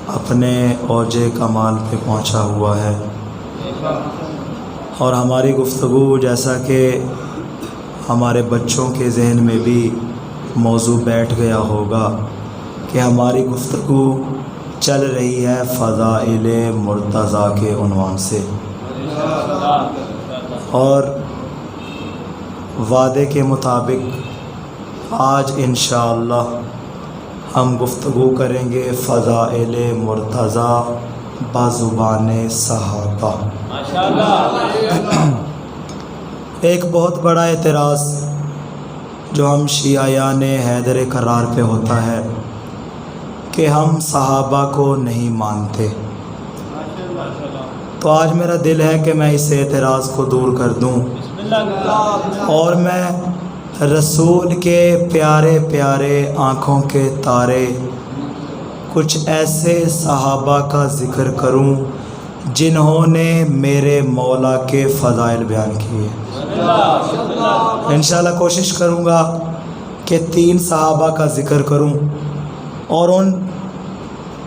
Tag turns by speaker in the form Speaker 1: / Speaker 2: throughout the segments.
Speaker 1: اپنے اوج کمال پہ پہنچا ہوا ہے، اور ہماری گفتگو جیسا کہ ہمارے بچوں کے ذہن میں بھی موضوع بیٹھ گیا ہوگا کہ ہماری گفتگو چل رہی ہے فضائل مرتضیٰ کے عنوان سے، اور وعدے کے مطابق آج انشاءاللہ ہم گفتگو کریں گے فضائل مرتضیٰ بزبان صحابہ۔ ایک بہت بڑا اعتراض جو ہم شیعیان حیدر کرار پہ ہوتا ہے کہ ہم صحابہ کو نہیں مانتے، تو آج میرا دل ہے کہ میں اس اعتراض کو دور کر دوں اور میں رسول کے پیارے پیارے آنکھوں کے تارے کچھ ایسے صحابہ کا ذکر کروں جنہوں نے میرے مولا کے فضائل بیان کیے۔ انشاءاللہ کوشش کروں گا کہ 3 صحابہ کا ذکر کروں، اور ان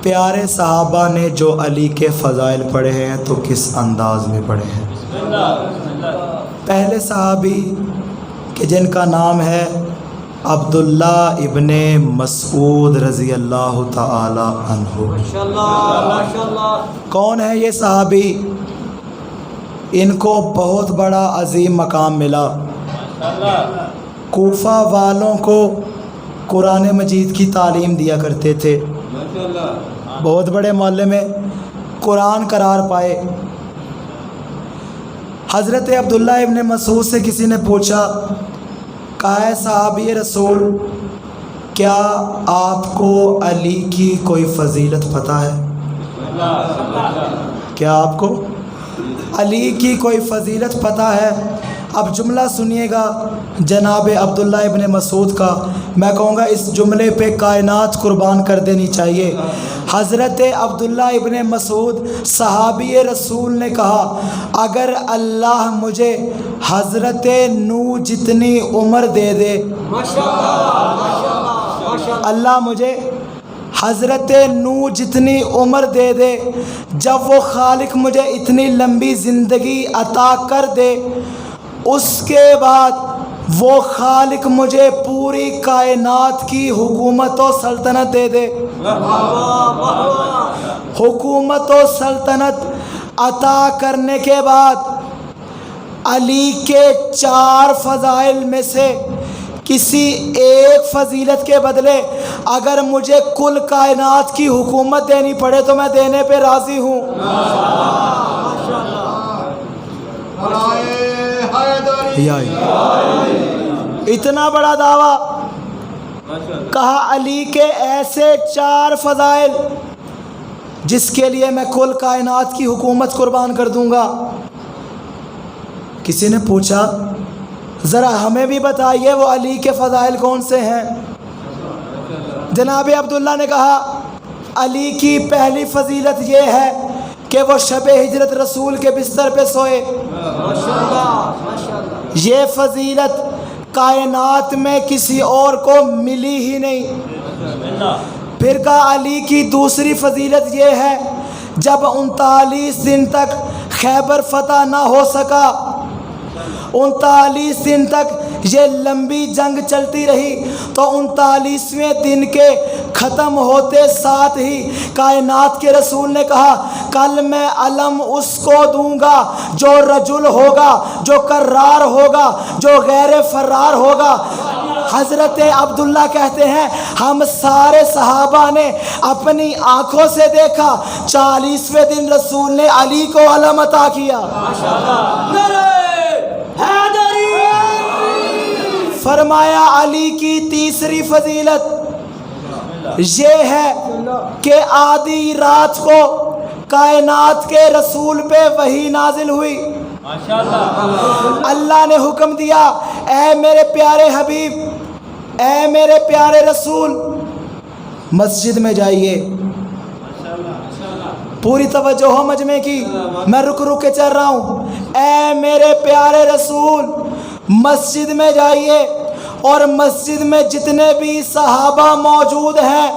Speaker 1: پیارے صحابہ نے جو علی کے فضائل پڑھے ہیں تو کس انداز میں پڑھے ہیں۔ پہلے صحابی کہ جن کا نام ہے عبداللہ ابن مسعود رضی اللہ تعالی عنہ۔ کون ہے یہ صحابی؟ ان کو بہت بڑا عظیم مقام ملا۔ کوفہ والوں کو قرآن مجید کی تعلیم دیا کرتے تھے، بہت بڑے محلے میں قرآن قرار پائے۔ حضرت عبداللہ ابن مسعود سے کسی نے پوچھا، کہا ہے صحابی رسول، کیا آپ کو علی کی کوئی فضیلت پتہ ہے؟ کیا آپ کو علی کی کوئی فضیلت پتہ ہے؟ اب جملہ سنیے گا جناب عبداللہ ابن مسعود کا، میں کہوں گا اس جملے پہ کائنات قربان کر دینی چاہیے۔ حضرت عبداللہ ابن مسعود صحابی رسول نے کہا، اگر اللہ مجھے حضرت نوح جتنی عمر دے دے، اللہ مجھے حضرت نوح جتنی عمر دے دے، جب وہ خالق مجھے اتنی لمبی زندگی عطا کر دے، اس کے بعد وہ خالق مجھے پوری کائنات کی حکومت و سلطنت دے دے، حکومت و سلطنت عطا کرنے کے بعد علی کے 4 فضائل میں سے کسی ایک فضیلت کے بدلے اگر مجھے کل کائنات کی حکومت دینی پڑے تو میں دینے پہ راضی ہوں۔ اتنا بڑا دعویٰ، کہا علی کے ایسے 4 فضائل جس کے لیے میں کل کائنات کی حکومت قربان کر دوں گا۔ کسی نے پوچھا ذرا ہمیں بھی بتائیے وہ علی کے فضائل کون سے ہیں؟ جناب عبداللہ نے کہا، علی کی پہلی فضیلت یہ ہے کہ وہ شب ہجرت رسول کے بستر پہ سوئے۔ یہ فضیلت کائنات میں کسی اور کو ملی ہی نہیں۔ پھر کہا علی کی دوسری فضیلت یہ ہے، جب 39 دن تک خیبر فتح نہ ہو سکا، 39 دن تک یہ لمبی جنگ چلتی رہی، تو 39ویں دن کے ختم ہوتے ساتھ ہی کائنات کے رسول نے کہا، کل میں علم اس کو دوں گا جو رجل ہوگا، جو کرار ہوگا، جو غیر فرار ہوگا۔ حضرت عبداللہ کہتے ہیں ہم سارے صحابہ نے اپنی آنکھوں سے دیکھا، 40ویں دن رسول نے علی کو علم عطا کیا۔ فرمایا علی کی تیسری فضیلت یہ ہے کہ آدھی رات کو کائنات کے رسول پہ وحی نازل ہوئی، اللہ نے حکم دیا، اے میرے پیارے حبیب، اے میرے پیارے رسول، مسجد میں جائیے۔ پوری توجہ ہو مجمع کی، میں رک رک کے چل رہا ہوں۔ اے میرے پیارے رسول، مسجد میں جائیے اور مسجد میں جتنے بھی صحابہ موجود ہیں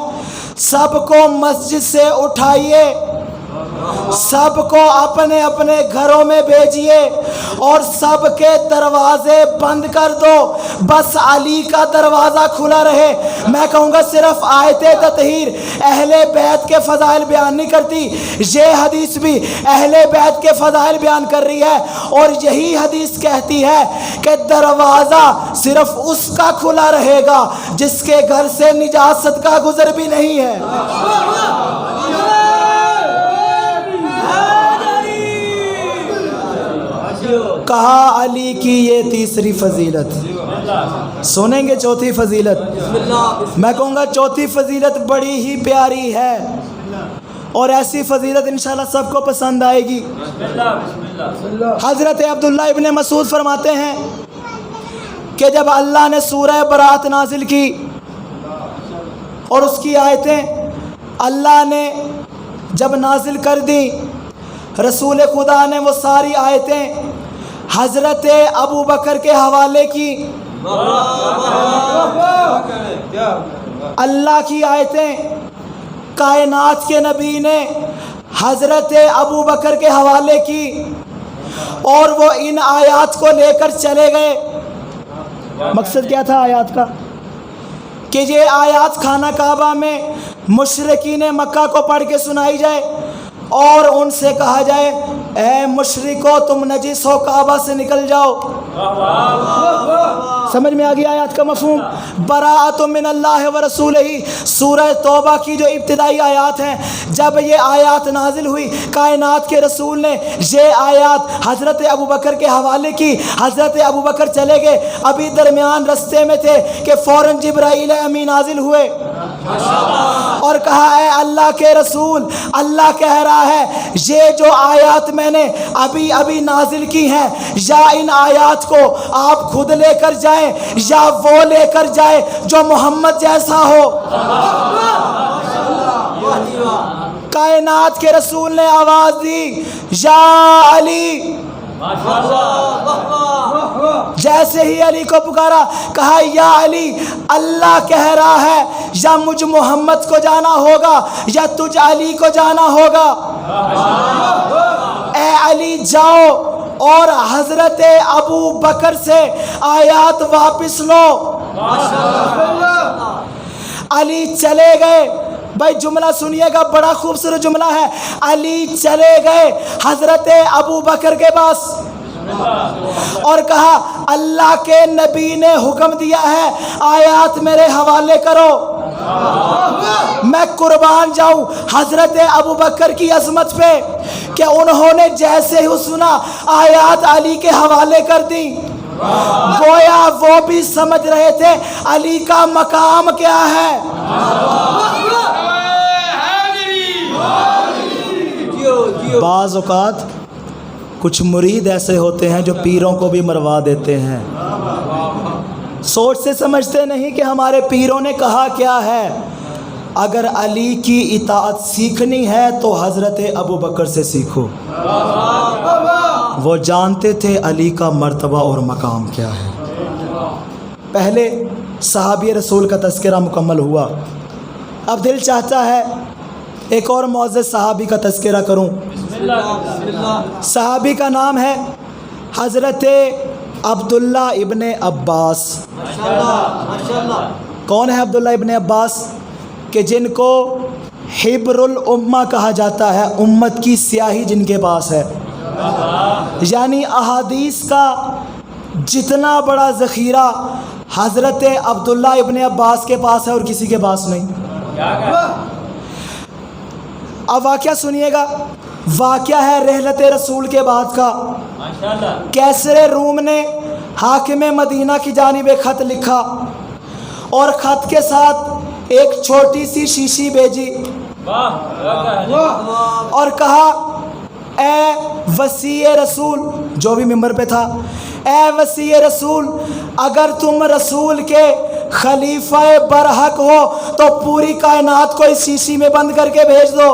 Speaker 1: سب کو مسجد سے اٹھائیے، سب کو اپنے اپنے گھروں میں بھیجیے اور سب کے دروازے بند کر دو، بس علی کا دروازہ کھلا رہے۔ میں کہوں گا صرف آیت تطہیر اہل بیت کے فضائل بیان نہیں کرتی، یہ حدیث بھی اہل بیت کے فضائل بیان کر رہی ہے، اور یہی حدیث کہتی ہے کہ دروازہ صرف اس کا کھلا رہے گا جس کے گھر سے نجاست کا گزر بھی نہیں ہے۔ کہا علی کی یہ تیسری فضیلت۔ سنیں گے چوتھی فضیلت؟ میں کہوں گا چوتھی فضیلت بڑی ہی پیاری ہے، اور ایسی فضیلت انشاءاللہ سب کو پسند آئے گی۔ حضرت عبداللہ ابن مسعود فرماتے ہیں کہ جب اللہ نے سورہ برات نازل کی اور اس کی آیتیں اللہ نے جب نازل کر دی، رسول خدا نے وہ ساری آیتیں حضرت ابو بکر کے حوالے کی۔ اللہ کی آیتیں کائنات کے نبی نے حضرت ابو بکر کے حوالے کی، اور وہ ان آیات کو لے کر چلے گئے۔ مقصد کیا تھا آیات کا؟ کہ یہ آیات خانہ کعبہ میں مشرکین مکہ کو پڑھ کے سنائی جائے اور ان سے کہا جائے اے مشرکو تم نجس ہو، کعبہ سے نکل جاؤ۔ سمجھ میں آ گیا آیات کا مفہوم؟ براءۃ من اللہ و رسولہ، سورہ توبہ کی جو ابتدائی آیات ہیں، جب یہ آیات نازل ہوئی کائنات کے رسول نے یہ آیات حضرت ابو بکر کے حوالے کی۔ حضرت ابو بکر چلے گئے، ابھی درمیان رستے میں تھے کہ فوراً جبرائیل امین نازل ہوئے اور کہا اے اللہ کے رسول، اللہ کہہ رہا ہے یہ جو آیات میں نے ابھی ابھی نازل کی ہیں، یا ان آیات کو آپ خود لے کر جائیں یا وہ لے کر جائے جو محمد جیسا ہو۔ کائنات کے رسول نے آواز دی یا علی، جیسے ہی علی کو پکارا کہا یا علی، اللہ کہہ رہا ہے یا مجھ محمد کو جانا ہوگا یا تجھ علی کو جانا ہوگا۔ اے علی جاؤ اور حضرت ابو بکر سے آیات واپس لو۔ علی چلے گئے، بھائی جملہ سنیے گا، بڑا خوبصورت جملہ ہے۔ علی چلے گئے حضرت ابو بکر کے پاس اور کہا اللہ کے نبی نے حکم دیا ہے آیات میرے حوالے کرو، میں قربان جاؤں حضرت ابو بکر کی عظمت پہ کہ انہوں نے جیسے ہی سنا آیات علی کے حوالے کر دی۔ گویا وہ بھی سمجھ رہے تھے علی کا مقام کیا ہے۔ بعض اوقات کچھ مرید ایسے ہوتے ہیں جو پیروں کو بھی مروا دیتے ہیں، سوچ سے سمجھتے نہیں کہ ہمارے پیروں نے کہا کیا ہے۔ اگر علی کی اطاعت سیکھنی ہے تو حضرت ابو بکر سے سیکھو، وہ جانتے تھے علی کا مرتبہ اور مقام کیا ہے۔ پہلے صحابی رسول کا تذکرہ مکمل ہوا، اب دل چاہتا ہے ایک اور معزز صحابی کا تذکرہ کروں۔ صحابی کا نام ہے حضرت عبداللہ ابن عباس۔ کون ہے عبداللہ ابن عباس؟ کہ جن کو حبر الامہ کہا جاتا ہے، امت کی سیاہی جن کے پاس ہے، یعنی احادیث کا جتنا بڑا ذخیرہ حضرت عبداللہ ابن عباس کے پاس ہے اور کسی کے پاس نہیں۔ اب واقعہ سنیے گا، واقعہ ہے رحلت رسول کے بعد کا۔ کیسر روم نے حاکم مدینہ کی جانب ایک خط لکھا اور خط کے ساتھ ایک چھوٹی سی شیشی بھیجی اور کہا اے وسیع رسول، جو بھی ممبر پہ تھا، اے وسیع رسول، اگر تم رسول کے خلیفہ برحق ہو تو پوری کائنات کو اس شیشی میں بند کر کے بھیج دو۔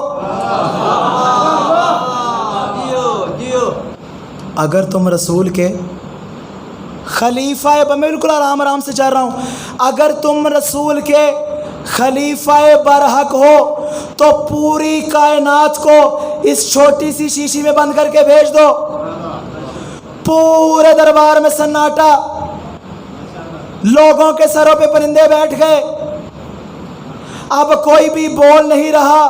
Speaker 1: اگر تم رسول کے خلیفہ، میں بالکل آرام سے چل رہا ہوں، اگر تم رسول کے خلیفہ برحق ہو تو پوری کائنات کو اس چھوٹی سی شیشی میں بند کر کے بھیج دو. پورے دربار میں سناٹا، لوگوں کے سروں پہ پرندے بیٹھ گئے، اب کوئی بھی بول نہیں رہا.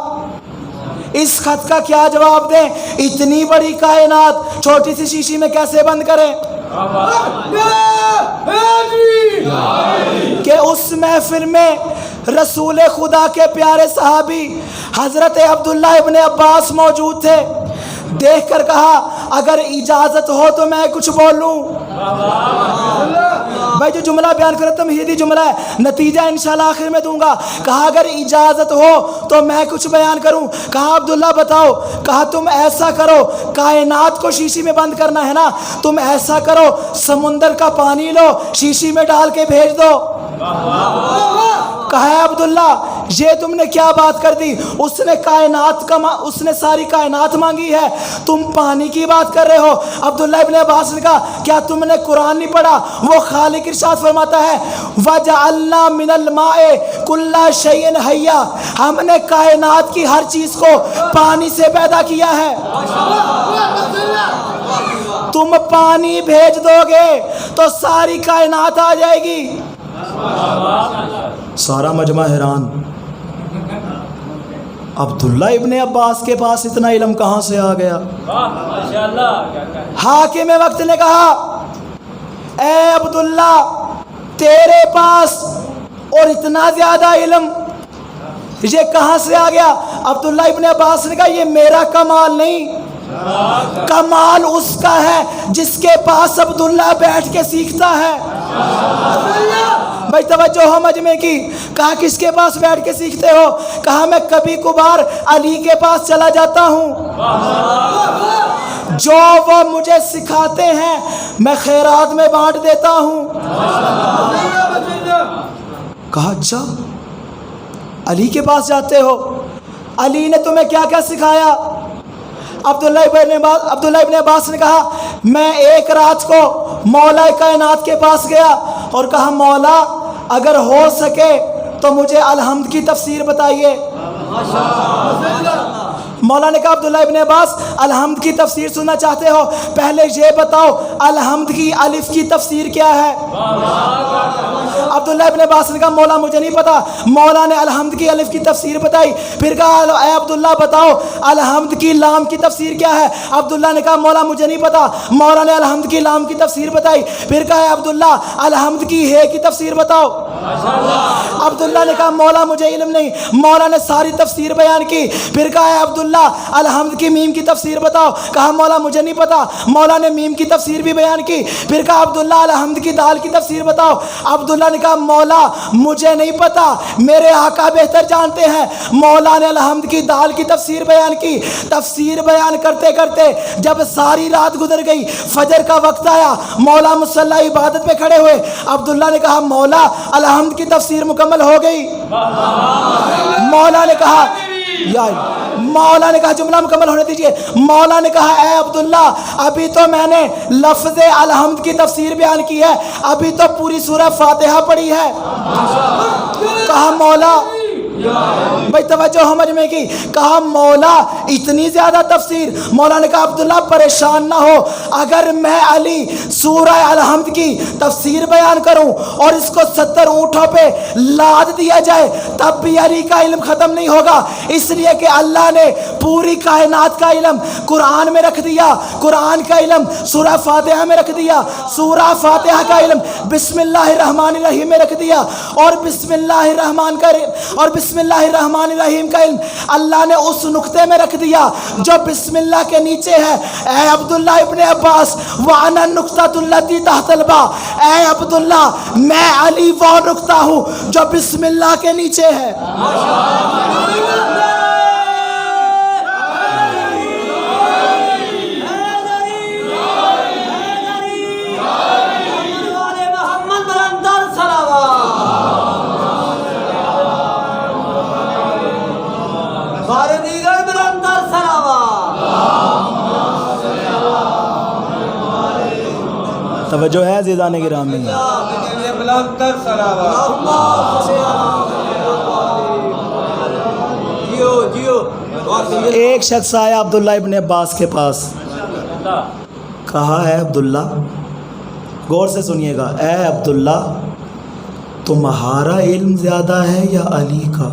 Speaker 1: اس خط کا کیا جواب دیں؟ اتنی بڑی کائنات چھوٹی سی شیشی میں کیسے بند کریں؟ کہ اس محفل میں رسول خدا کے پیارے صحابی حضرت عبداللہ ابن عباس موجود تھے. دیکھ کر کہا اگر اجازت ہو تو میں کچھ بولوں. بھائی جو جملہ بیان کرو تمہیدی جملہ ہے، نتیجہ انشاءاللہ آخر میں دوں گا. کہا اگر اجازت ہو تو میں کچھ بیان کروں. کہا عبداللہ بتاؤ. کہا تم ایسا کرو، کائنات کو شیشی میں بند کرنا ہے نا، تم ایسا کرو سمندر کا پانی لو، شیشی میں ڈال کے بھیج دو. کہا ہے عبداللہ یہ تم نے کیا بات کر دی؟ اس نے ساری کائنات مانگی ہے، تم پانی کی بات کر رہے ہو. عبداللہ ابن عباس نے کہا کیا تم نے قرآن نہیں پڑھا؟ وہ خالق ارشاد فرماتا ہے وَجَعَلْنَا مِنَ الْمَاءِ كُلَّ شَيْءٍ حَيٍّ، ہم نے کائنات کی ہر چیز کو پانی سے پیدا کیا ہے. تم پانی بھیج دو گے تو ساری کائنات آ جائے گی. سارا مجمع حیران. عبداللہ ابن عباس کے پاس اتنا علم کہاں سے آ گیا؟ حاکم وقت نے کہا اے عبداللہ تیرے پاس اور اتنا زیادہ علم یہ کہاں سے آ گیا؟ عبداللہ ابن عباس نے کہا یہ میرا کمال نہیں، کمال اس کا ہے جس کے پاس عبداللہ بیٹھ کے سیکھتا ہے. بھائی توجہ ہو مجمع کی. کہا کس کے پاس بیٹھ کے سیکھتے ہو؟ کہا میں کبھی کبھار علی کے پاس چلا جاتا ہوں، جو وہ مجھے سکھاتے ہیں میں خیرات میں بانٹ دیتا ہوں. کہا اچھا علی کے پاس جاتے ہو، علی نے تمہیں کیا کیا سکھایا؟ عبداللہ ابن عباس نے کہا میں ایک رات کو مولا کائنات کے پاس گیا اور کہا مولا اگر ہو سکے تو مجھے الحمد کی تفسیر بتائیے. مولا نے کہا عبداللہ ابن عباس الحمد کی تفسیر سننا چاہتے ہو؟ پہلے یہ بتاؤ الحمد کی الف کی تفسیر کیا ہے؟ عبداللہ ابن عباس نے کہا مولا مجھے نہیں پتا. مولا نے الحمد کی الف کی تفسیر بتائی. پھر کہا اے عبداللہ بتاؤ الحمد کی لام کی تفسیر کیا ہے؟ عبداللہ نے کہا مولا مجھے نہیں پتا. مولا نے الحمد کی لام کی تفسیر بتائی. پھر کہا اے عبداللہ الحمد کی ہے کی تفسیر بتاؤ. عبداللہ نے کہا مولا مجھے علم نہیں. مولا نے ساری تفسیر بیان کی. پھر کہا اے عبداللہ الحمد کی میم کی تفسیر بتاؤ. کہا مولا مجھے نہیں پتا. مولا نے میم کی تفسیر بھی بیان کی. پھر کہا عبداللہ الحمد کی دال کی تفسیر بتاؤ. عبداللہ نے کہا مولا مجھے نہیں پتا، میرے آقا بہتر جانتے ہیں. مولا نے الحمد کی دال کی تفسیر بیان کی. تفسیر بیان کرتے کرتے جب ساری رات گزر گئی، فجر کا وقت آیا، مولا مصلی عبادت پہ کھڑے ہوئے. عبداللہ نے کہا مولا الحمد کی تفسیر مکمل ہو گئی. مولا نے کہا مولا نے کہا جملہ مکمل ہونے دیجئے. مولا نے کہا اے عبداللہ ابھی تو میں نے لفظ الحمد کی تفسیر بیان کی ہے، ابھی تو پوری سورہ فاتحہ پڑھی ہے. کہا مولا بھائی توجہ ہو مجمع کی. کہا مولا اتنی زیادہ تفسیر؟ مولا نے کہا عبداللہ پریشان نہ ہو، اگر میں علی سورہ الحمد کی تفسیر بیان کروں اور اس کو 70 اونٹوں پہ لاد دیا جائے تب بھی علی کا علم ختم نہیں ہوگا. اس لیے کہ اللہ نے پوری کائنات کا علم قرآن میں رکھ دیا، قرآن کا علم سورہ فاتحہ میں رکھ دیا، سورہ فاتحہ کا علم بسم اللہ الرحمن الرحیم میں رکھ دیا، اور بسم اللہ الرحمن الرحیم کا علم اللہ نے اس نقطے میں رکھ دیا جو بسم اللہ کے نیچے ہے. اے عبداللہ ابن عباس وَأَنَا النُّقْطَةُ الَّتِي تَحْتَ الْبَاءِ، اے عبداللہ میں علی وہ نقطہ ہوں جو بسم اللہ کے نیچے ہے. توجہ ہے عزیزان گرامی. ایک شخص آیا عبداللہ ابن عباس کے پاس، کہا اے عبداللہ، غور سے سنیے گا، اے عبداللہ تمہارا علم زیادہ ہے یا علی کا؟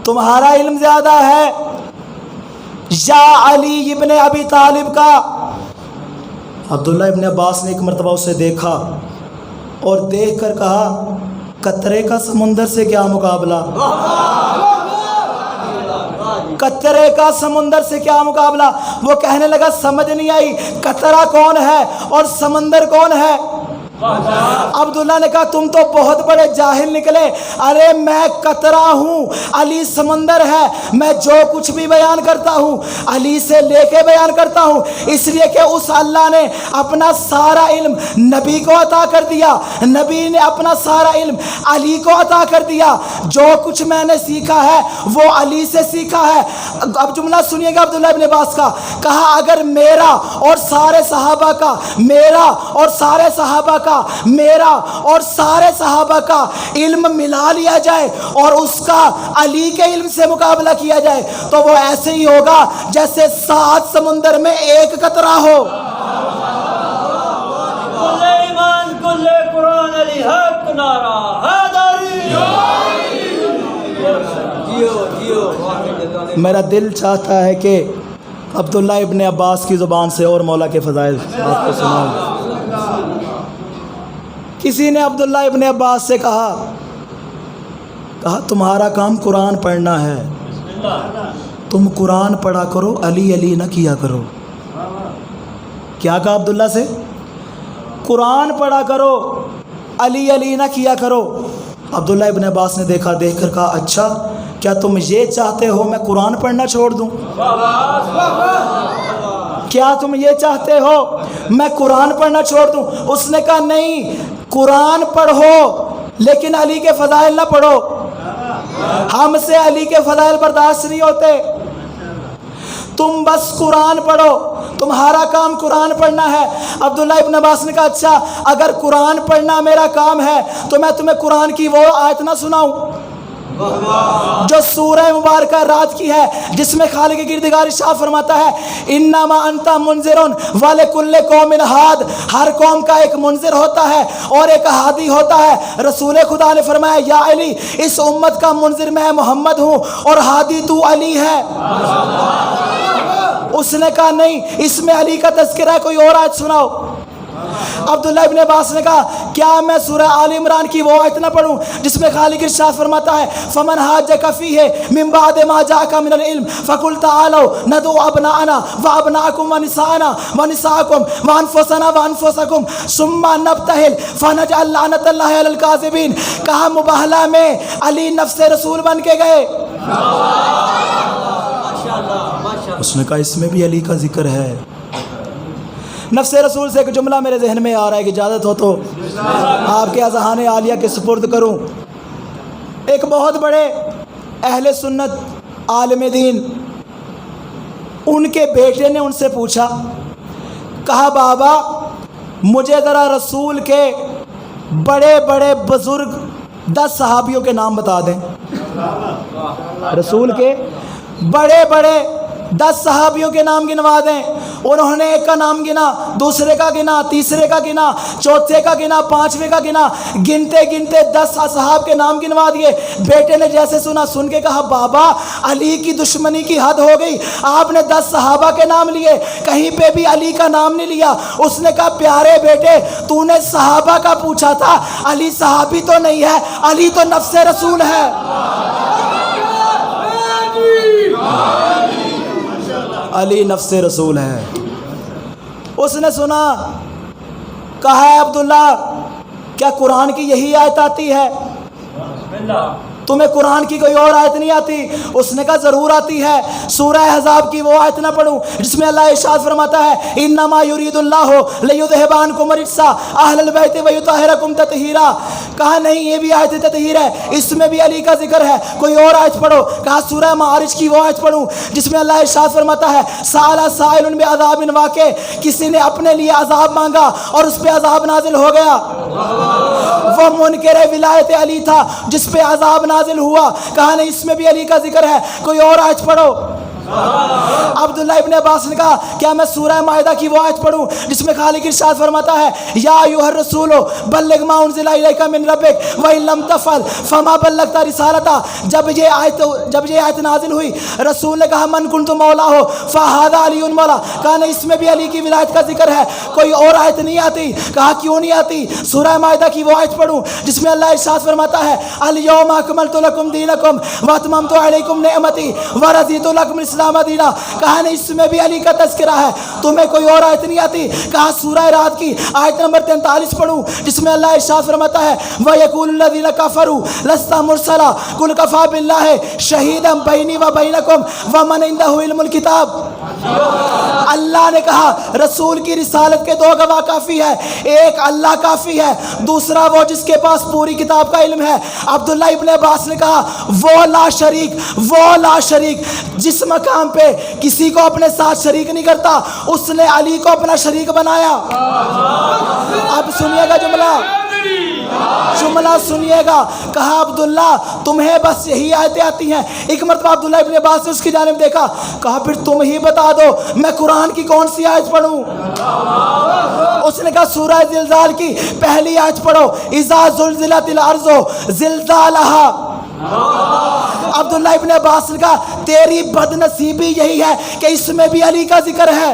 Speaker 1: تمہارا علم زیادہ ہے یا علی ابن ابی طالب کا؟ عبداللہ ابن عباس نے ایک مرتبہ اسے دیکھا اور دیکھ کر کہا قطرے کا سمندر سے کیا مقابلہ، قطرے کا سمندر سے کیا مقابلہ۔ وہ کہنے لگا سمجھ نہیں آئی، قطرہ کون ہے اور سمندر کون ہے؟ عبداللہ نے کہا تم تو بہت بڑے جاہل نکلے، ارے میں قطرہ ہوں، علی سمندر ہے، میں جو کچھ بھی بیان کرتا ہوں علی سے لے کے بیان کرتا ہوں، اس لیے کہ اس اللہ نے اپنا سارا علم نبی کو عطا کر دیا، نبی نے اپنا سارا علم علی کو عطا کر دیا، جو کچھ میں نے سیکھا ہے وہ علی سے سیکھا ہے۔ اب جملہ سنیے گا عبداللہ ابن عباس کا، کہا اگر میرا اور سارے صحابہ کا، میرا اور سارے صحابہ کا، میرا اور سارے صحابہ کا علم ملا لیا جائے اور اس کا علی کے علم سے مقابلہ کیا جائے تو وہ ایسے ہی ہوگا جیسے 7 سمندر میں ایک قطرہ ہو۔
Speaker 2: کل ایمان کل قرآن علی حق نعرہ حیدری۔
Speaker 1: میرا دل چاہتا ہے کہ عبداللہ ابن عباس کی زبان سے اور مولا کے فضائل آپ کو سناؤں۔ کسی نے عبداللہ ابن عباس سے کہا تمہارا کام قرآن پڑھنا ہے، تم قرآن پڑھا کرو، علی علی نہ کیا کرو۔ کیا کہا عبداللہ سے؟ قرآن پڑھا کرو، علی علی نہ کیا کرو۔ عبداللہ ابن عباس نے دیکھ کر کہا اچھا کیا تم یہ چاہتے ہو میں قرآن پڑھنا چھوڑ دوں؟ کیا تم یہ چاہتے ہو میں قرآن پڑھنا چھوڑ دوں؟ اس نے کہا نہیں، قرآن پڑھو لیکن علی کے فضائل نہ پڑھو، ہم سے علی کے فضائل برداشت نہیں ہوتے، تم بس قرآن پڑھو، تمہارا کام قرآن پڑھنا ہے۔ عبداللہ ابن عباس نے کہا اچھا اگر قرآن پڑھنا میرا کام ہے تو میں تمہیں قرآن کی وہ آیت نہ سناؤں جو سورہ مبارکہ رات کی ہے، جس میں خالق گردگار ارشاد فرماتا ہے انما انت منذر ولکل قوم ہاد، ہر قوم کا ایک منذر ہوتا ہے اور ایک ہادی ہوتا ہے۔ رسول خدا نے فرمایا یا علی اس امت کا منذر میں محمد ہوں اور ہادی تو علی ہے۔ اس نے کہا نہیں، اس میں علی کا تذکرہ ہے، کوئی اور آیت سناؤ۔ عبداللہ ابن عباس نے کہا کیا میں سورہ آل عمران کی وہ آیت نہ پڑھوں جس میں خالق ارشاد فرماتا ہے فمن حاجک فیہ من بعد ما جاءک من العلم فقل تعالوا ندعو ابناءنا وابناءکم ونساءنا ونساءکم وانفسنا وانفسکم ثم نبتہل فنجعل لعنت اللہ علی الکاذبین۔ کہا مباہلہ میں علی نفس رسول بن کے گئے۔ اس نے کہا اس میں بھی علی کا ذکر ہے۔ نفس رسول سے ایک جملہ میرے ذہن میں آ رہا ہے کہ اجازت ہو تو آپ کے اذہان عالیہ کے سپرد کروں۔ ایک بہت بڑے اہل سنت عالم دین، ان کے بیٹے نے ان سے پوچھا، کہا بابا مجھے ذرا رسول کے بڑے بڑے بزرگ 10 صحابیوں کے نام بتا دیں۔ رسول کے بڑے بڑے 10 صحابیوں کے نام گنوا دیں۔ انہوں نے ایک کا نام گنا، دوسرے کا گنا، تیسرے کا گنا، چوتھے کا گنا، پانچویں کا گنا، گنتے گنتے 10 اصحاب کے نام گنوا دیے۔ بیٹے نے جیسے سنا سن کے کہا بابا علی کی دشمنی کی حد ہو گئی، آپ نے 10 صحابہ کے نام لیے، کہیں پہ بھی علی کا نام نہیں لیا۔ اس نے کہا پیارے بیٹے تو نے صحابہ کا پوچھا تھا، علی صحابی تو نہیں ہے، علی تو نفس رسول ہے۔ علی نفس رسول ہے۔ اس نے سنا، کہا ہے عبداللہ کیا قرآن کی یہی آیت آتی ہے؟ تمہیں قرآن کی کوئی اور آیت نہیں آتی؟ اس نے کہا ضرور آتی ہے، سورہ احزاب کی وہ آیت نہ پڑھوں جس میں اللہ ارشاد فرماتا ہے انما یرید اللہ لیذھب عنکم الرجس اہل البیت ویطہرکم تطہیرا۔ کہا نہیں یہ بھی آیت تطہیر ہے، اس میں بھی علی کا ذکر ہے، کوئی اور آیت پڑھو۔ کہا سورہ معارج کی وہ آیت پڑھوں جس میں اللہ ارشاد فرماتا ہے سأل سائل بعذاب واقع، کسی نے اپنے لیے عذاب مانگا اور اس پہ عذاب نازل ہو گیا۔ وہ منکر ولایت علی تھا جس پہ عذاب نازل نازل ہوا؟ کہا نہیں اس میں بھی علی کا ذکر ہے، کوئی اور آیت پڑھو۔ عبداللہ ابن عباس نے کہا کیا میں سورہ مائدہ کی وہ آیت پڑھوں جس میں خالق ارشاد فرماتا ہے یا ایھا الرسول بلغ ما انزل الیک من ربک وان لم تفعل فما بلغت رسالتہ۔ جب یہ آیت نازل ہوئی رسول نے کہا من کنت مولا ہو فہذا علی مولا، کہا نہیں اس میں بھی علی کی ولایت کا ذکر ہے، کوئی اور آیت نہیں آتی؟ کہا کیوں نہیں آتی؟ سورہ مائدہ کی وہ آیت پڑھوں جس میں اللہ ارشاد فرماتا ہے الیوم اکملت لکم دینکم واتممت علیکم نعمتی ورضیت لکم الاسلام دینا۔ کہا نہیں اس میں بھی علی کا تذکرہ ہے، تمہیں کوئی اور آیت نہیں آتی؟ کہا سورہ رعد کی آیت نمبر 43 پڑھوں جس میں اللہ ارشاد فرماتا ہے وَيَقُولُ الَّذِينَ كَفَرُوا لَسْتَ مُرْسَلًا قُلْ كَفَىٰ بِاللَّهِ شَهِيدًا بَيْنِي وَبَيْنَكُمْ وَمَنْ عِندَهُ عِلْمُ الْكِتَابِ۔ اللہ نے کہا رسول کی رسالت کے دو گواہ کافی ہے، ایک اللہ کافی ہے، دوسرا وہ جس کے پاس پوری کتاب کا علم ہے۔ عبداللہ ابن عباس نے کہا وہ لا شریک جس مقام پہ کسی کو اپنے ساتھ شریک نہیں کرتا اس نے علی کو اپنا شریک بنایا۔ اب سنیے گا جملہ سنیے گا، کہا عبداللہ تمہیں بس یہی آیتیں آتی ہیں؟ ایک مرتبہ عبداللہ ابن عباس نے اس کی جانب دیکھا، کہا پھر تم ہی بتا دو میں قرآن کی کون سی آیت پڑھوں؟ اس نے کہا سورہ زلزال کی پہلی آیت پڑھو اذا زلزلت الارض زلزالہا۔ عبداللہ ابن عباس نے کہا تیری بد نصیبی یہی ہے کہ اس میں بھی علی کا ذکر ہے۔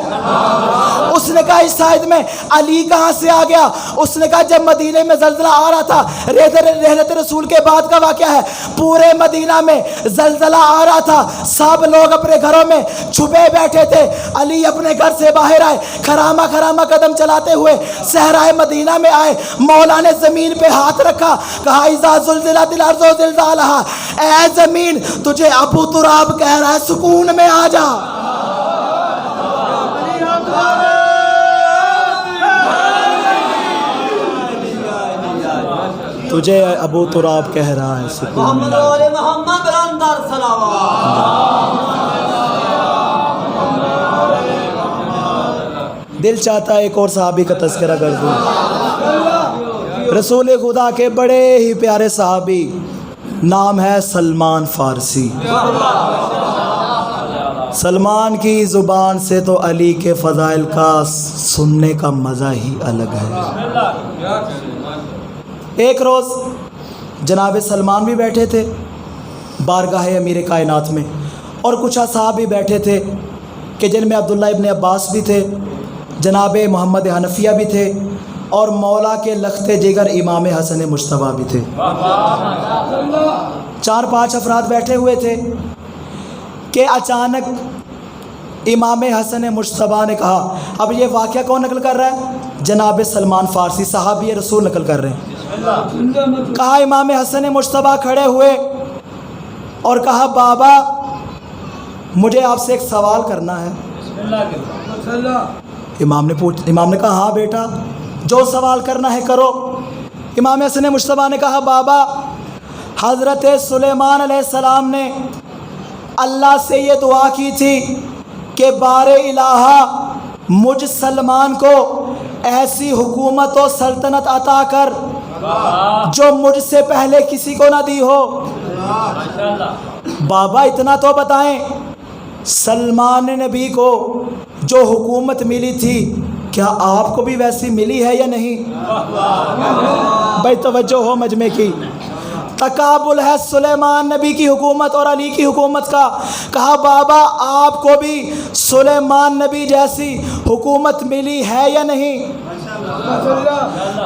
Speaker 1: اس نے کہا اس آیت میں علی کہاں سے آ گیا؟ اس نے کہا جب مدینے میں زلزلہ آ رہا تھا، رحلت رسول کے بعد کا واقعہ ہے، پورے مدینہ میں زلزلہ آ رہا تھا، سب لوگ اپنے گھروں میں چھپے بیٹھے تھے، علی اپنے گھر سے باہر آئے، خرامہ قدم چلاتے ہوئے صحرائے مدینہ میں آئے، مولا نے زمین پہ ہاتھ رکھا، کہا اذا زلزلت الارض زلزالہا، اے زمین تجھے ابو تراب کہہ رہا ہے سکون میں آ جا۔ تجھے ابو تراب کہہ رہا ہے سکون میں آ جا۔
Speaker 2: محمد برندر
Speaker 1: دل چاہتا ہے ایک اور صحابی کا تذکرہ کر دوں، رسول خدا کے بڑے ہی پیارے صحابی، نام ہے سلمان فارسی۔ سلمان کی زبان سے تو علی کے فضائل کا سننے کا مزہ ہی الگ ہے۔ ایک روز جناب سلمان بھی بیٹھے تھے بارگاہ امیر کائنات میں، اور کچھ اصحاب بھی بیٹھے تھے کہ جن میں عبداللہ ابن عباس بھی تھے، جناب محمد حنفیہ بھی تھے، اور مولا کے لخت جگر امام حسن مجتبیٰ بھی تھے۔ 4-5 افراد بیٹھے ہوئے تھے کہ اچانک امام حسن مجتبیٰ نے کہا، اب یہ واقعہ کون نقل کر رہا ہے؟ جناب سلمان فارسی صحابی رسول نقل کر رہے ہیں۔ کہا امام حسن مجتبیٰ کھڑے ہوئے اور کہا بابا مجھے آپ سے ایک سوال کرنا ہے۔ امام نے کہا ہاں بیٹا جو سوال کرنا ہے کرو۔ امام حسن مجتبیٰ نے کہا بابا حضرت سلیمان علیہ السلام نے اللہ سے یہ دعا کی تھی کہ بار الہ مجھ سلمان کو ایسی حکومت و سلطنت عطا کر جو مجھ سے پہلے کسی کو نہ دی ہو۔ بابا اتنا تو بتائیں سلمان نبی کو جو حکومت ملی تھی کیا آپ کو بھی ویسی ملی ہے یا نہیں؟ بھائی توجہ ہو مجمع کی، تقابل ہے سلیمان نبی کی حکومت اور علی کی حکومت کا۔ کہا بابا آپ کو بھی سلیمان نبی جیسی حکومت ملی ہے یا نہیں؟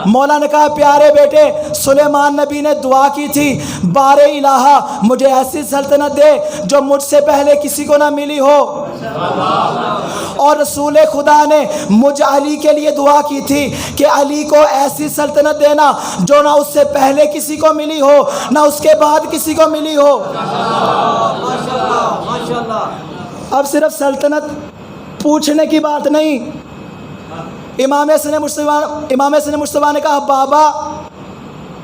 Speaker 1: مولا نے کہا پیارے بیٹے سلیمان نبی نے دعا کی تھی بار الہ مجھے ایسی سلطنت دے جو مجھ سے پہلے کسی کو نہ ملی ہو، اور رسول خدا نے مجھ علی کے لیے دعا کی تھی کہ علی کو ایسی سلطنت دینا جو نہ اس سے پہلے کسی کو ملی ہو نہ اس کے بعد کسی کو ملی ہو۔ اب صرف سلطنت پوچھنے کی بات نہیں، امام حسن مجتبیٰ نے کہا بابا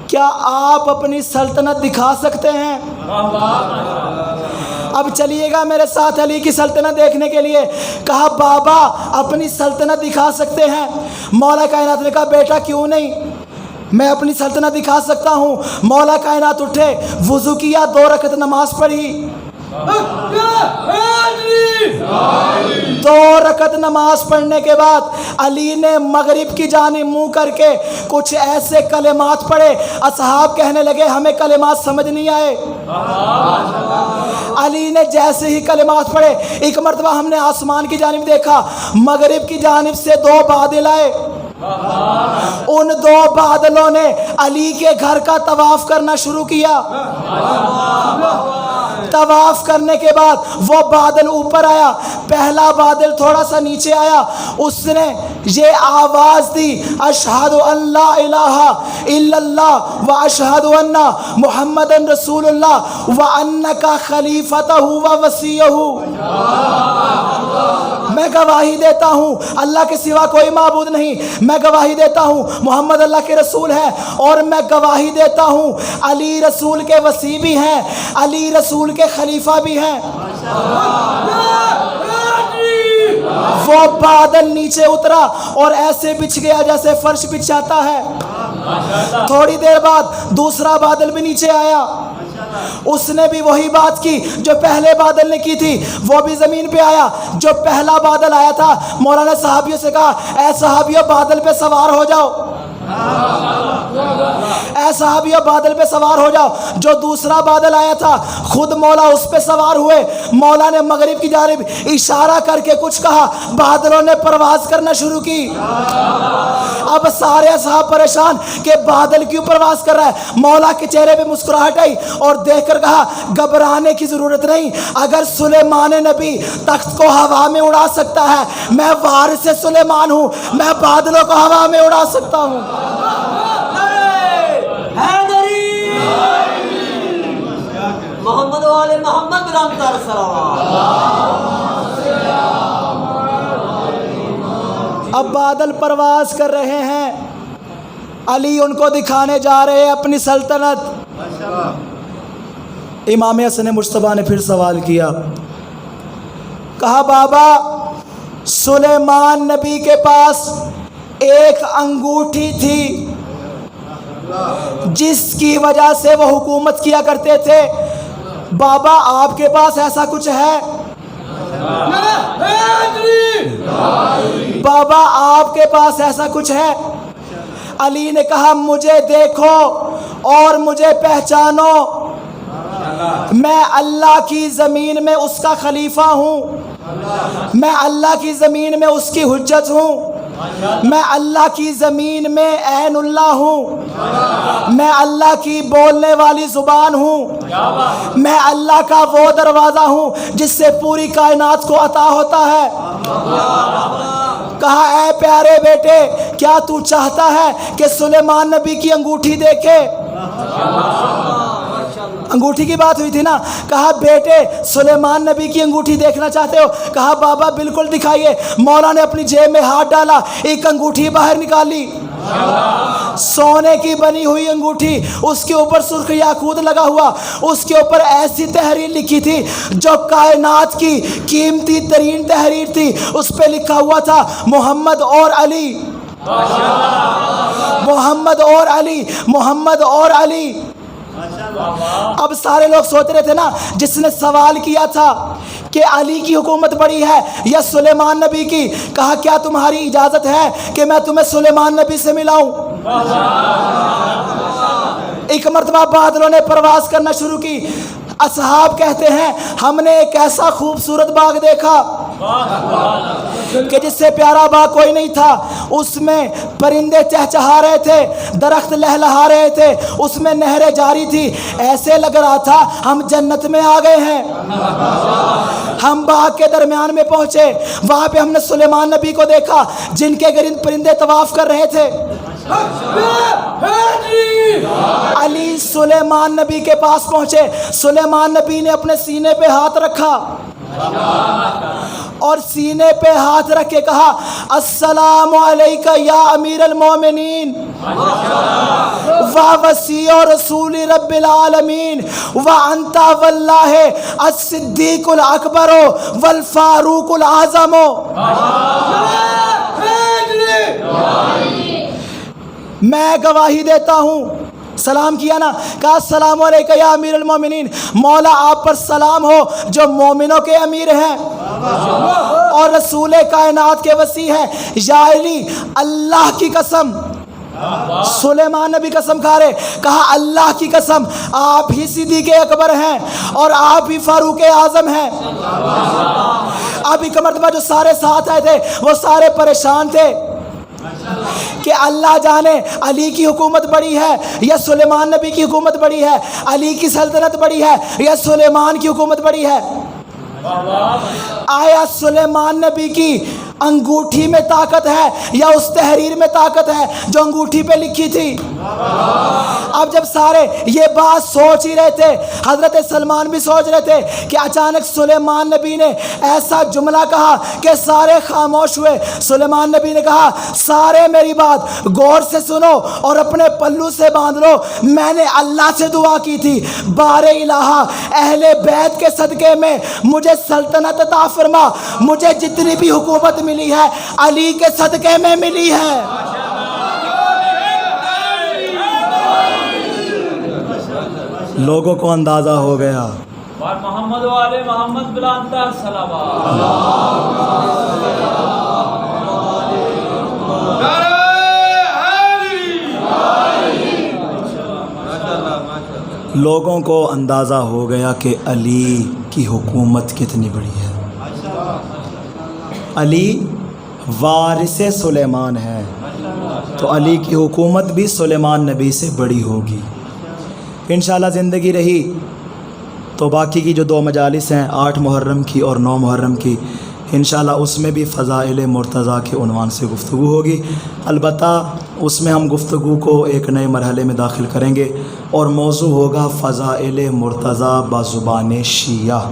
Speaker 1: کیا آپ اپنی سلطنت دکھا سکتے ہیں؟ اب چلیے گا میرے ساتھ علی کی سلطنت دیکھنے کے لیے۔ کہا بابا اپنی سلطنت دکھا سکتے ہیں؟ مولا کائنات نے کہا بیٹا کیوں نہیں، میں اپنی سلطنت دکھا سکتا ہوں۔ مولا کائنات اٹھے، وضو کیا، 2 رکعت نماز پڑھی۔ 2 رکعت نماز پڑھنے کے بعد علی نے مغرب کی جانب منہ کر کے کچھ ایسے کلمات پڑھے، اصحاب کہنے لگے ہمیں کلمات سمجھ نہیں آئے۔ علی نے جیسے ہی کلمات پڑھے، ایک مرتبہ ہم نے آسمان کی جانب دیکھا، مغرب کی جانب سے 2 بادل آئے، ان 2 بادلوں نے علی کے گھر کا طواف کرنا شروع کیا۔ طواف کرنے کے بعد وہ بادل اوپر آیا، پہلا بادل تھوڑا سا نیچے آیا، اس نے یہ آواز دی، اشہد ان لا الہ الا اللہ و اشہد ان محمد رسول اللہ و انک خلیفتہ و وصیہ۔ میں گواہی دیتا ہوں اللہ کے سوا کوئی معبود نہیں، میں گواہی دیتا ہوں محمد اللہ کے رسول ہے، اور میں گواہی دیتا ہوں علی رسول کے وصی بھی ہیں، علی رسول کے خلیفہ بھی ہیں۔ وہ بادل نیچے اترا اور ایسے بچھ گیا جیسے فرش بچھاتا ہے۔ تھوڑی دیر بعد دوسرا بادل بھی نیچے آیا، اس نے بھی وہی بات کی جو پہلے بادل نے کی تھی، وہ بھی زمین پہ آیا۔ جو پہلا بادل آیا تھا، مولانا صحابیوں سے کہا اے صحابیوں بادل پہ سوار ہو جاؤ، اے صحابیوں بادل پہ سوار ہو جاؤ۔ جو دوسرا بادل آیا تھا خود مولا اس پہ سوار ہوئے، مولا نے مغرب کی جانب اشارہ کر کے کچھ کہا، بادلوں نے پرواز کرنا شروع کی۔ اب سارے اصحاب پریشان کہ بادل کیوں پرواز کر رہا ہے۔ مولا کے چہرے پہ مسکراہٹ آئی اور دیکھ کر کہا گھبرانے کی ضرورت نہیں، اگر سلیمان نبی تخت کو ہوا میں اڑا سکتا ہے، میں وارث سلیمان ہوں، میں بادلوں کو ہوا میں اڑا سکتا ہوں۔
Speaker 2: محمد والے محمد رامدار
Speaker 1: اب بادل پرواز کر رہے ہیں، علی ان کو دکھانے جا رہے ہیں اپنی سلطنت۔ امام حسن مجتبیٰ نے پھر سوال کیا، کہا بابا سلیمان نبی کے پاس ایک انگوٹھی تھی جس کی وجہ سے وہ حکومت کیا کرتے تھے، بابا آپ کے پاس ایسا کچھ ہے؟ بابا آپ کے پاس ایسا کچھ ہے؟ علی نے کہا مجھے دیکھو اور مجھے پہچانو، میں اللہ کی زمین میں اس کا خلیفہ ہوں، میں اللہ کی زمین میں اس کی حجت ہوں، میں اللہ کی زمین میں عین اللہ ہوں، میں اللہ کی بولنے والی زبان ہوں، میں اللہ کا وہ دروازہ ہوں جس سے پوری کائنات کو عطا ہوتا ہے۔ کہا اے پیارے بیٹے کیا تو چاہتا ہے کہ سلیمان نبی کی انگوٹھی دیکھے؟ انگوٹھی کی بات ہوئی تھی نا، کہا بیٹے سلیمان نبی کی انگوٹھی دیکھنا چاہتے ہو؟ کہا بابا بالکل دکھائیے۔ مولا نے اپنی جیب میں ہاتھ ڈالا، ایک انگوٹھی باہر نکالی، سونے کی بنی ہوئی انگوٹھی، اس کے اوپر سرخ یاقوت لگا ہوا، اس کے اوپر ایسی تحریر لکھی تھی جو کائنات کی قیمتی ترین تحریر تھی، اس پہ لکھا ہوا تھا محمد اور علی، محمد اور علی، محمد اور علی۔ اب سارے لوگ سوچ رہے تھے نا، جس نے سوال کیا تھا کہ علی کی حکومت بڑی ہے یا سلیمان نبی کی، کہا کیا تمہاری اجازت ہے کہ میں تمہیں سلیمان نبی سے ملاؤں؟ ایک مرتبہ بادلوں نے پرواز کرنا شروع کی، اصحاب کہتے ہیں ہم نے ایک ایسا خوبصورت باغ دیکھا کہ جس سے پیارا باغ کوئی نہیں تھا، اس میں پرندے چہچہا رہے تھے، درخت لہلہا رہے تھے، اس میں نہریں جاری تھی، ایسے لگ رہا تھا ہم جنت میں آ گئے ہیں۔ ہم باغ کے درمیان میں پہنچے، وہاں پہ ہم نے سلیمان نبی کو دیکھا جن کے گرد پرندے طواف کر رہے تھے۔ علی سلیمان نبی کے پاس پہنچے، سلیمان نبی نے اپنے سینے پہ ہاتھ رکھا اور سینے پہ ہاتھ رکھ کے کہا السلام علیکہ یا امیر المومنین و وصی رسول رب العالمین و انت واللہ الصدیق الاکبر والفاروق الاعظم۔ میں گواہی دیتا ہوں. سلام کیا نا, کہا السلام علیکہ یا امیر المومنین, مولا آپ پر سلام ہو جو مومنوں کے امیر ہیں اور رسول کائنات کے وسیع ہیں. یا علی, اللہ کی قسم, سلیمان نبی قسم کھا رہے, کہا اللہ کی قسم آپ ہی صدیق اکبر ہیں اور آپ ہی فاروق اعظم ہیں. اب ایک مرتبہ جو سارے ساتھ آئے تھے وہ سارے پریشان تھے کہ اللہ جانے علی کی حکومت بڑی ہے یا سلیمان نبی کی حکومت بڑی ہے, علی کی سلطنت بڑی ہے یا سلیمان کی حکومت بڑی ہے. آیا سلیمان نبی کی انگوٹھی میں طاقت ہے یا اس تحریر میں طاقت ہے جو انگوٹھی پہ لکھی تھی؟ اب جب سارے یہ بات سوچ ہی رہے تھے, حضرت سلمان بھی سوچ رہے تھے کہ اچانک سلیمان نبی نے ایسا جملہ کہا کہ سارے خاموش ہوئے. سلیمان نبی نے کہا سارے میری بات غور سے سنو اور اپنے پلو سے باندھ لو. میں نے اللہ سے دعا کی تھی, بار الہ اہل بیت کے صدقے میں مجھے سلطنت عطا فرما, مجھے جتنی بھی حکومت ملی ہے علی کے صدقے میں ملی ہے. لوگوں کو اندازہ ہو گیا.
Speaker 2: اور محمد والے محمد بلانتا صلوات.
Speaker 1: لوگوں کو اندازہ ہو گیا کہ علی کی حکومت کتنی بڑی ہے. علی وارث سلیمان ہے تو علی کی حکومت بھی سلیمان نبی سے بڑی ہوگی. انشاءاللہ زندگی رہی تو باقی کی جو 2 مجالس ہیں 8 محرم کی اور 9 محرم کی, انشاءاللہ اس میں بھی فضائل مرتضیٰ کے عنوان سے گفتگو ہوگی. البتہ اس میں ہم گفتگو کو ایک نئے مرحلے میں داخل کریں گے اور موضوع ہوگا فضائل مرتضیٰ بزبان شیعہ.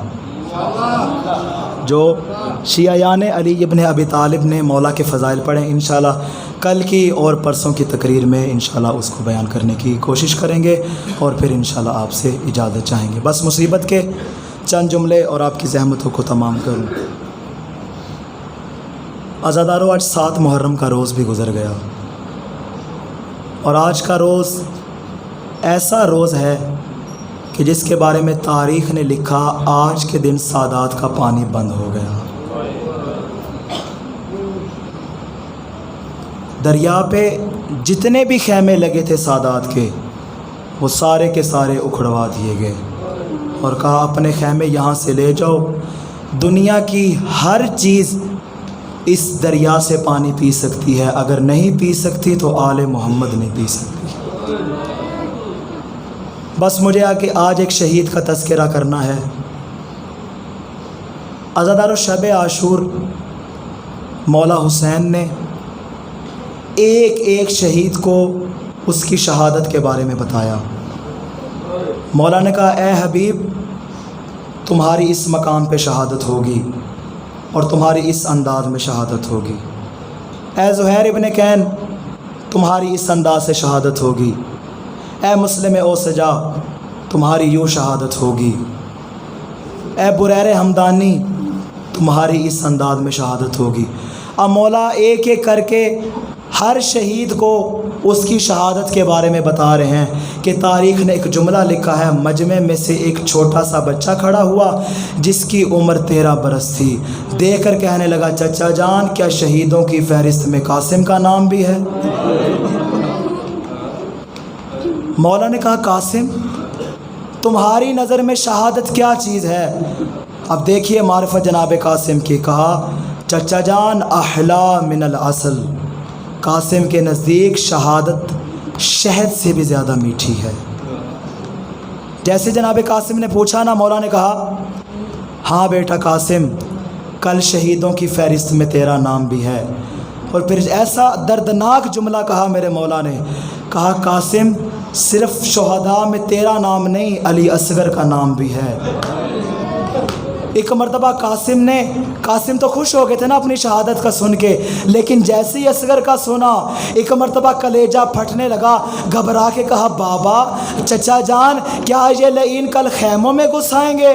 Speaker 1: جو شیعیان علی ابن ابی طالب نے مولا کے فضائل پڑھیں, انشاءاللہ کل کی اور پرسوں کی تقریر میں انشاءاللہ اس کو بیان کرنے کی کوشش کریں گے اور پھر انشاءاللہ آپ سے اجازت چاہیں گے. بس مصیبت کے چند جملے اور آپ کی زحمتوں کو تمام کروں. عزادارو, آج 7 محرم کا روز بھی گزر گیا اور آج کا روز ایسا روز ہے کہ جس کے بارے میں تاریخ نے لکھا آج کے دن سادات کا پانی بند ہو گیا. دریا پہ جتنے بھی خیمے لگے تھے سادات کے وہ سارے کے سارے اکھڑوا دیے گئے اور کہا اپنے خیمے یہاں سے لے جاؤ, دنیا کی ہر چیز اس دریا سے پانی پی سکتی ہے, اگر نہیں پی سکتی تو آل محمد نہیں پی سکتی. بس مجھے آج ایک شہید کا تذکرہ کرنا ہے. عزادارو, شب عاشور مولا حسین نے ایک شہید کو اس کی شہادت کے بارے میں بتایا. مولا نے کہا اے حبیب, تمہاری اس مقام پہ شہادت ہوگی اور تمہاری اس انداز میں شہادت ہوگی. اے زہیر ابن کین, تمہاری اس انداز سے شہادت ہوگی. اے مسلم او سجا, تمہاری یوں شہادت ہوگی. اے بریر ہمدانی, تمہاری اس انداز میں شہادت ہوگی. اب مولا ایک ایک کر کے ہر شہید کو اس کی شہادت کے بارے میں بتا رہے ہیں کہ تاریخ نے ایک جملہ لکھا ہے, مجمع میں سے ایک چھوٹا سا بچہ کھڑا ہوا جس کی عمر 13 برس تھی. دیکھ کر کہنے لگا چچا جان, کیا شہیدوں کی فہرست میں قاسم کا نام بھی ہے؟ مولا نے کہا قاسم, تمہاری نظر میں شہادت کیا چیز ہے؟ اب دیکھیے معرفت جناب قاسم کی. کہا چچا جان احلا من العسل, قاسم کے نزدیک شہادت شہد سے بھی زیادہ میٹھی ہے. جیسے جناب قاسم نے پوچھا نا, مولا نے کہا ہاں بیٹا قاسم, کل شہیدوں کی فہرست میں تیرا نام بھی ہے. اور پھر ایسا دردناک جملہ کہا میرے مولا نے, کہا قاسم صرف شہداء میں تیرا نام نہیں, علی اصغر کا نام بھی ہے. ایک مرتبہ قاسم تو خوش ہو گئے تھے نا اپنی شہادت کا سن کے، لیکن جیسے ہی اصغر کا سنا ایک مرتبہ کلیجہ پھٹنے لگا، گھبرا کے کہا بابا چچا جان کیا یہ لعین کل خیموں میں گھس آئیں گے؟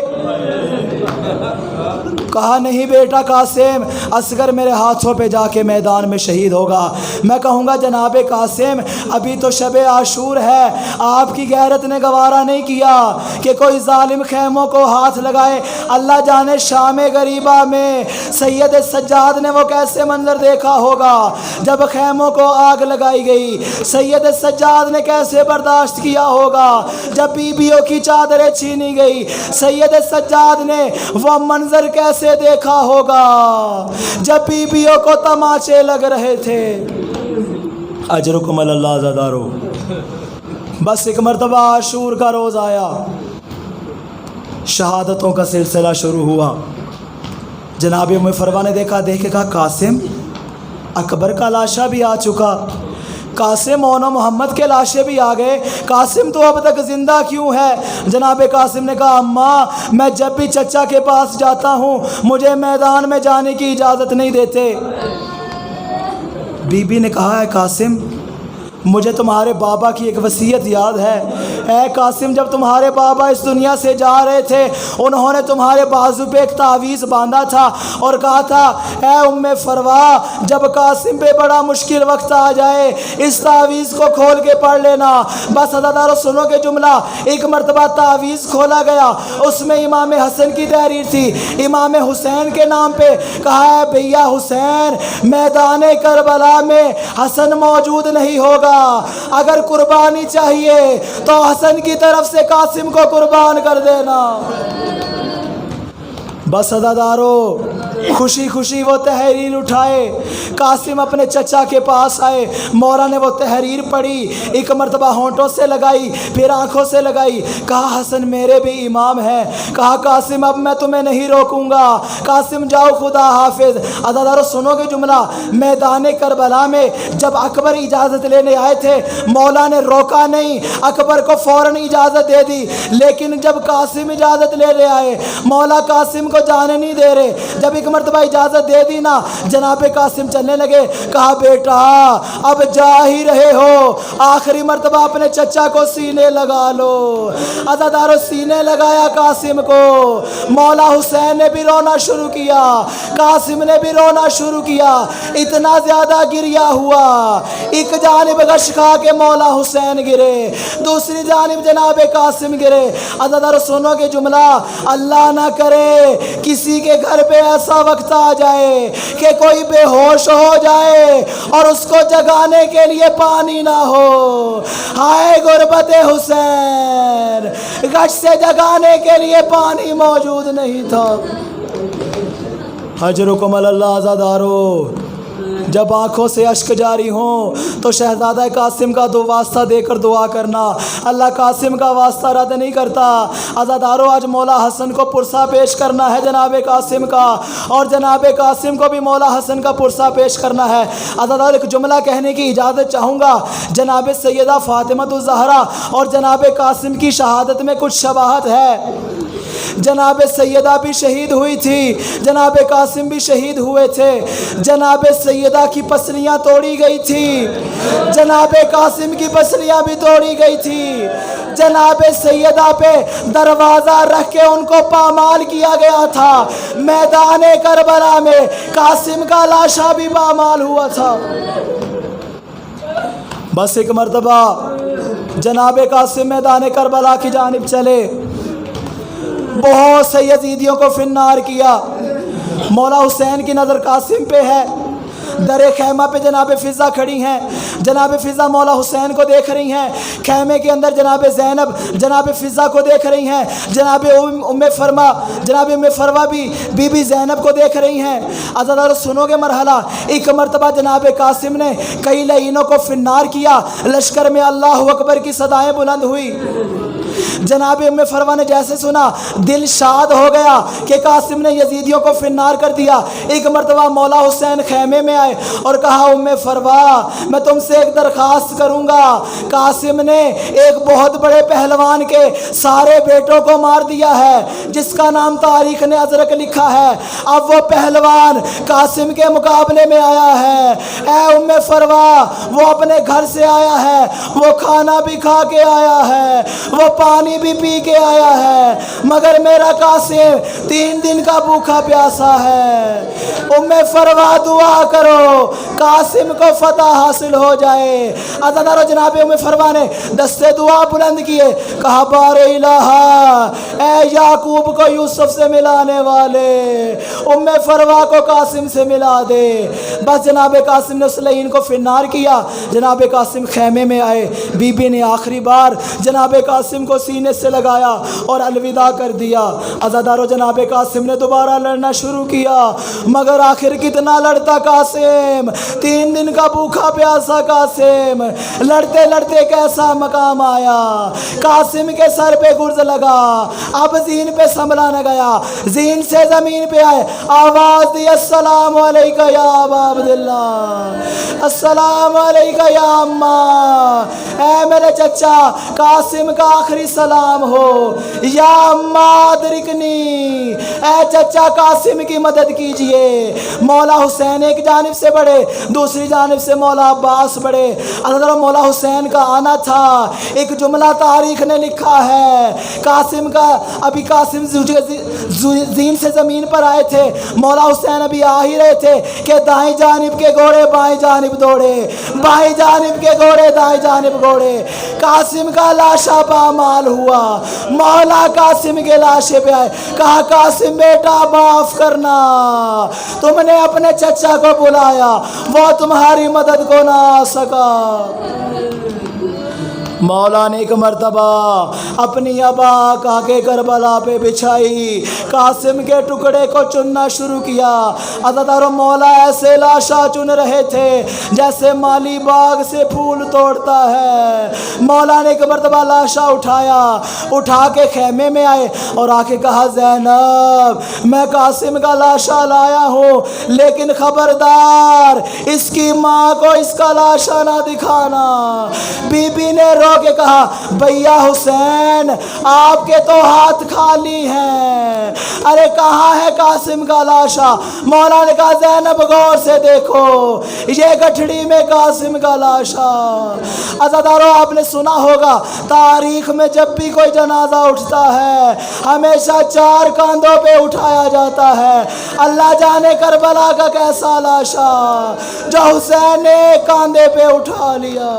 Speaker 1: کہا نہیں بیٹا قاسم، اصغر میرے ہاتھوں پہ جا کے میدان میں شہید ہوگا۔ میں کہوں گا جناب قاسم ابھی تو شب عاشور ہے، آپ کی غیرت نے گوارا نہیں کیا کہ کوئی ظالم خیموں کو ہاتھ لگائے۔ اللہ جانے شام غریبہ میں سید سجاد نے وہ کیسے منظر دیکھا ہوگا جب خیموں کو آگ لگائی گئی، سید سجاد نے کیسے برداشت کیا ہوگا جب بیویوں کی چادریں چھینی گئی، سید سجاد نے وہ منظر کیسے دیکھا ہوگا جب بیویوں کو تماچے لگ رہے تھے۔ اجرکم اللہ زدارو۔ بس ایک مرتبہ عاشور کا روز آیا، شہادتوں کا سلسلہ شروع ہوا۔ جناب ام فروہ نے دیکھ کے کہا قاسم اکبر کا لاشا بھی آ چکا، قاسم اور محمد کے لاشیں بھی آ گئے، قاسم تو اب تک زندہ کیوں ہے؟ جناب قاسم نے کہا اماں میں جب بھی چچا کے پاس جاتا ہوں مجھے میدان میں جانے کی اجازت نہیں دیتے۔ بی بی نے کہا ہے قاسم مجھے تمہارے بابا کی ایک وصیت یاد ہے، اے قاسم جب تمہارے بابا اس دنیا سے جا رہے تھے انہوں نے تمہارے بازو پہ ایک تعویذ باندھا تھا اور کہا تھا اے ام فروہ جب قاسم پہ بڑا مشکل وقت آ جائے اس تعویذ کو کھول کے پڑھ لینا۔ بس عزادارو سنو کہ جملہ، ایک مرتبہ تعویذ کھولا گیا، اس میں امام حسن کی تحریر تھی، امام حسین کے نام پہ کہا ہے بھیا حسین میدان کربلا میں حسن موجود نہیں ہوگا، اگر قربانی چاہیے تو حسن کی طرف سے قاسم کو قربان کر دینا۔ بس عزادارو خوشی خوشی وہ تحریر اٹھائے، قاسم اپنے چچا کے پاس آئے، مولا نے وہ تحریر پڑھی، ایک مرتبہ ہونٹوں سے لگائی پھر آنکھوں سے لگائی، کہا حسن میرے بھی امام ہے، کہا قاسم اب میں تمہیں نہیں روکوں گا، قاسم جاؤ خدا حافظ۔ عزادارو سنو گے جملہ، میدان کربلا میں جب اکبر اجازت لینے آئے تھے مولا نے روکا نہیں، اکبر کو فوراً اجازت دے دی، لیکن جب قاسم اجازت لینے آئے مولا قاسم کو جانے نہیں دے رہے، جب ایک مرتبہ اجازت دے دی نا جناب قاسم چلنے لگے، کہا بیٹا اب جا ہی رہے ہو آخری مرتبہ اپنے چچا کو سینے لگا لو۔ عزادارو سینے لگایا قاسم کو، مولا حسین نے بھی رونا شروع کیا، قاسم نے بھی رونا شروع کیا، اتنا زیادہ گریا ہوا، ایک جانب غش کھا کے مولا حسین گرے، دوسری جانب جناب قاسم گرے۔ عزادارو سنو کہ جملہ، اللہ نہ کرے کسی کے گھر پہ ایسا وقت آ جائے کہ کوئی بے ہوش ہو جائے اور اس کو جگانے کے لیے پانی نہ ہو، ہائے غربت حسین، غش سے جگانے کے لیے پانی موجود نہیں تھا۔ حجرکم اللہ عزادارو، جب آنکھوں سے اشک جاری ہوں تو شہزادہ قاسم کا دو واسطہ دے کر دعا کرنا، اللہ قاسم کا واسطہ رد نہیں کرتا۔ عزادارو آج مولا حسن کو پرسہ پیش کرنا ہے جناب قاسم کا، اور جناب قاسم کو بھی مولا حسن کا پرسہ پیش کرنا ہے۔ عزادارو ایک جملہ کہنے کی اجازت چاہوں گا، جناب سیدہ فاطمہ الزہرا اور جناب قاسم کی شہادت میں کچھ شباہت ہے۔ جناب سیدہ بھی شہید ہوئی تھی، جناب قاسم بھی شہید ہوئے تھے، جناب سیدہ کی پسلیاں توڑی گئی تھی، جناب قاسم کی پسلیاں بھی توڑی گئی تھی، جناب سیدہ پہ دروازہ رکھ کے ان کو پامال کیا گیا تھا، میدان کربلا میں قاسم کا لاشا بھی پامال ہوا تھا۔ بس ایک مرتبہ جناب قاسم میدان کربلا کی جانب چلے، بہت سے یزیدیوں کو فنار کیا، مولا حسین کی نظر قاسم پہ ہے، در خیمہ پہ جناب فضہ کھڑی ہیں، جناب فضہ مولا حسین کو دیکھ رہی ہیں، خیمے کے اندر جناب زینب جناب فضہ کو دیکھ رہی ہیں، جناب ام فروہ بھی بی بی زینب کو دیکھ رہی ہیں۔ عزادارو سنو گے مرحلہ، ایک مرتبہ جناب قاسم نے کئی لعینوں کو فنار کیا، لشکر میں اللہ اکبر کی صدائیں بلند ہوئی، جناب ام فروا نے جیسے سنا دل شاد ہو گیا کہ قاسم نے یزیدیوں کو فنار کر دیا۔ ایک مرتبہ مولا حسین خیمے میں آئے اور کہا ام فروا میں تم سے ایک درخواست کروں گا۔ قاسم نے ایک بہت بڑے پہلوان کے سارے بیٹوں کو مار دیا ہے جس کا نام تاریخ نے ازرق لکھا ہے، اب وہ پہلوان قاسم کے مقابلے میں آیا ہے۔ اے ام فروا وہ اپنے گھر سے آیا ہے، وہ کھانا بھی کھا کے آیا ہے، وہ پانی بھی پی کے آیا ہے، مگر میرا قاسم 3 دن کا بھوکا پیاسا ہے۔ ام فروا دعا کرو قاسم کو فتح حاصل ہو جائے۔ عزادارو جناب ام فروا نے دستے دعا بلند کیے، کہا بار الہ اے یعقوب کو یوسف سے ملانے والے ام فروا کو قاسم سے ملا دے۔ بس جناب قاسم نے اس لعین کو فنار کیا۔ جناب قاسم خیمے میں آئے، بی بی نے آخری بار جناب قاسم کو سینے سے لگایا اور الوداع کر دیا۔ عزادارو جناب قاسم نے دوبارہ لڑنا شروع کیا، مگر آخر کتنا لڑتا قاسم، 3 دن کا بھوکا پیاسا قاسم، لڑتے لڑتے کیسا مقام آیا، قاسم کے سر پہ گرز لگا، اب زین پہ سنبھلا نہ گیا، زین سے زمین پہ آئے، آواز دی السلام علیکہ یا ابا عبداللہ، السلام علیکہ یا اماں، اے میرے چچا قاسم کا آخری سلام ہو، یا اماں ادرکنی، اے چچا قاسم کی مدد کیجئے۔ مولا حسین ایک جانب سے بڑھے، دوسری جانب سے مولا عباس بڑھے۔ اللہ مولا حسین کا آنا تھا، ایک جملہ تاریخ نے لکھا ہے، قاسم کا ابھی قاسم زین سے زمین پر آئے تھے، مولا حسین ابھی آ ہی رہے تھے کہ دائیں جانب کے گھوڑے بائیں جانب دوڑے، بائیں جانب کے گھوڑے دائیں جانب گھوڑے، قاسم کا لاشا پامال ہوا، مولا قاسم کے لاشے پہ آئے، کہا قاسم بیٹا معاف کرنا، تم نے اپنے چچا کو بلایا، وہ تمہاری مدد کو نہ آ سکا۔ مولا نے ایک مرتبہ اپنی ابا کا کے کربلا پہ بچھائی، قاسم کے ٹکڑے کو چننا شروع کیا۔ عزادارو مولا ایسے لاشا چن رہے تھے جیسے مالی باغ سے پھول توڑتا ہے۔ مولا نے ایک مرتبہ لاشا اٹھایا، اٹھا کے خیمے میں آئے اور آ کے کہا زینب میں قاسم کا لاشا لایا ہوں، لیکن خبردار اس کی ماں کو اس کا لاشا نہ دکھانا۔ بی بی نے رو کے کہا بھیا حسین آپ کے تو ہاتھ خالی ہیں، ارے کہاں ہے قاسم کا لاشا؟ مولا نے کہا زینب غور سے دیکھو یہ گٹھڑی میں قاسم کا لاشا۔ عزادارو آپ نے سنا ہوگا تاریخ میں جب بھی کوئی جنازہ اٹھتا ہے ہمیشہ 4 کاندھوں پہ اٹھایا جاتا ہے۔ اللہ جانے کربلا کا کیسا لاشا جو حسین نے کاندھے پہ اٹھا لیا۔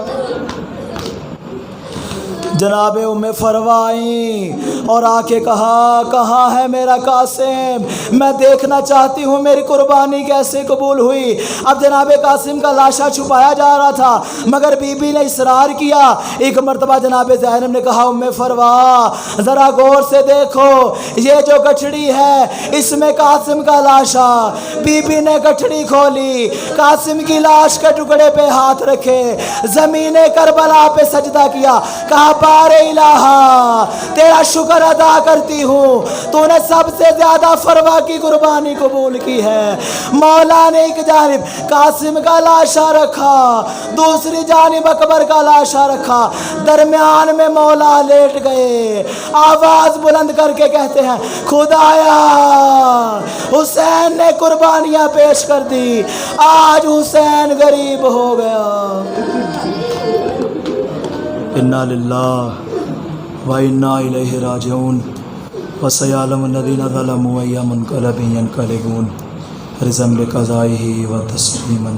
Speaker 1: جناب ام فروا آئیں اور آ کے کہا کہاں ہے میرا قاسم، میں دیکھنا چاہتی ہوں میری قربانی کیسے قبول ہوئی۔ اب جناب قاسم کا لاشا چھپایا جا رہا تھا مگر بی بی نے اصرار کیا۔ ایک مرتبہ جناب زینب نے کہا ام فروا ذرا غور سے دیکھو یہ جو گٹھڑی ہے اس میں قاسم کا لاشا۔ بی بی نے گٹھڑی کھولی، قاسم کی لاش کے ٹکڑے پہ ہاتھ رکھے، زمین کربلا پہ سجدہ کیا، کہا بار الہ تیرا شکر ادا کرتی ہوں تو نے سب سے زیادہ فروا کی قربانی قبول کی ہے۔ مولا نے ایک جانب قاسم کا لاشا رکھا، دوسری جانب اکبر کا لاشا رکھا، درمیان میں مولا لیٹ گئے، آواز بلند کر کے کہتے ہیں خدایا حسین نے قربانیاں پیش کر دی، آج حسین غریب ہو گیا۔ انا للہ و انا الیہ راجعون وسیعلم الذین ظلموا ای منقلب ینقلبون رضا بقضائہ و تسلیما